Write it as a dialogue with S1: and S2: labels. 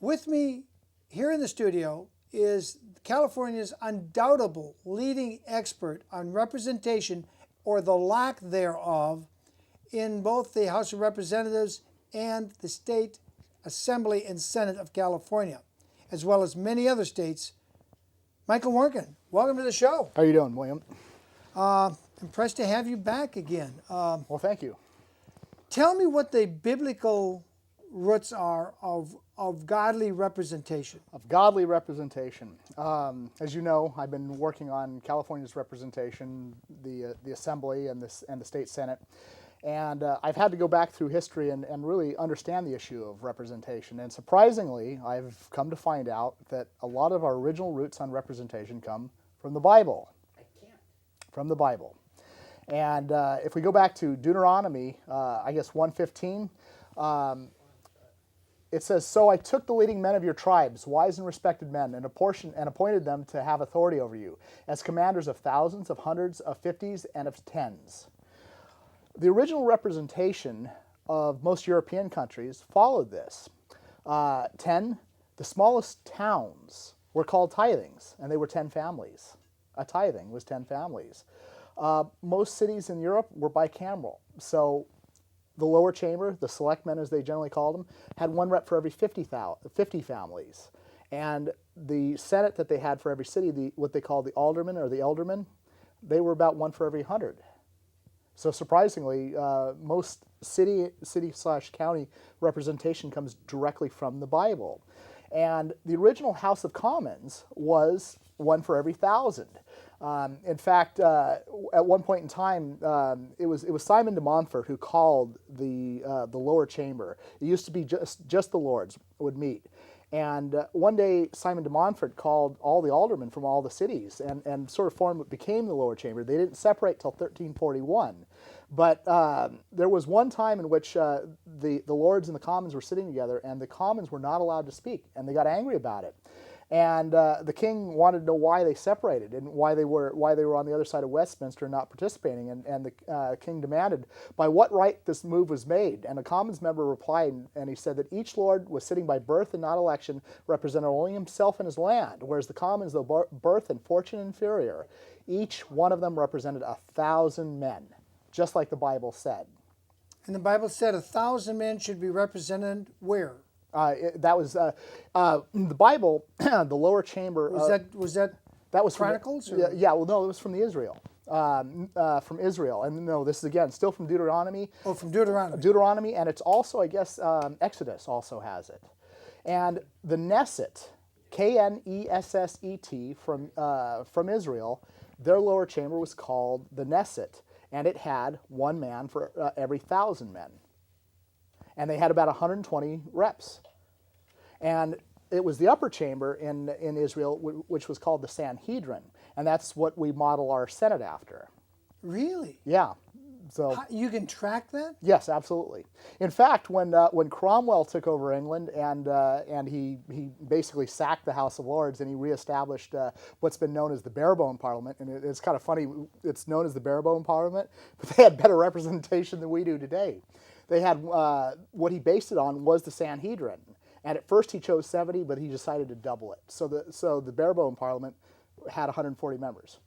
S1: With me here in the studio is California's undoubtable leading expert on representation, or the lack thereof, in both the House of Representatives and the State Assembly and Senate of California, as well as many other states. Michael Warnken, welcome to the show.
S2: How are you doing, William?
S1: Impressed to have you back again.
S2: Well, thank you.
S1: Tell me what the biblical roots are of godly representation.
S2: Of godly representation. As you know, I've been working on California's representation, the Assembly and the State Senate. And I've had to go back through history and really understand the issue of representation. And surprisingly, I've come to find out that a lot of our original roots on representation come from the Bible. From the Bible. And if we go back to Deuteronomy, I guess 1:15, it says, "So I took the leading men of your tribes, wise and respected men, and appointed them to have authority over you, as commanders of thousands, of hundreds, of fifties, and of tens." The original representation of most European countries followed this. 10, the smallest towns were called tithings, and they were 10 families. A tithing was 10 families. Most cities in Europe were bicameral, so the lower chamber, the selectmen as they generally called them, had one rep for every 50 families. And the Senate that they had for every city, what they called the aldermen or the eldermen, they were about one for every 100. So surprisingly, most city/county representation comes directly from the Bible. And the original House of Commons was one for every 1,000. In fact, at one point in time, it was Simon de Montfort who called the lower chamber. It used to be just the lords would meet. And one day, Simon de Montfort called all the aldermen from all the cities and sort of formed what became the lower chamber. They didn't separate till 1341. But there was one time in which the lords and the commons were sitting together, and the commons were not allowed to speak, and they got angry about it. And the king wanted to know why they separated and why they were on the other side of Westminster not participating. And the king demanded by what right this move was made. And a Commons member replied, and he said that each lord was sitting by birth and not election, represented only himself and his land, whereas the commons, though birth and fortune inferior, each one of them represented 1,000 men, just like the Bible said.
S1: And the Bible said 1,000 men should be represented where?
S2: That was the Bible, the lower chamber.
S1: Was that Chronicles?
S2: Yeah, well, no, it was from the Israel. From Israel. And no, this is again still from Deuteronomy.
S1: Oh, from Deuteronomy.
S2: Deuteronomy, and it's also, I guess, Exodus also has it. And the Knesset, Knesset, from Israel, their lower chamber was called the Knesset, and it had one man for every 1,000 men. And they had about 120 reps. And it was the upper chamber in Israel, which was called the Sanhedrin. And that's what we model our Senate after.
S1: Really?
S2: Yeah. So
S1: you can track that?
S2: Yes, absolutely. In fact, when Cromwell took over England and he basically sacked the House of Lords and he reestablished what's been known as the barebone parliament, and it's kind of funny, it's known as the barebone parliament, but they had better representation than we do today. They had, what he based it on was the Sanhedrin. And at first he chose 70, but he decided to double it. So the barebone parliament had 140 members.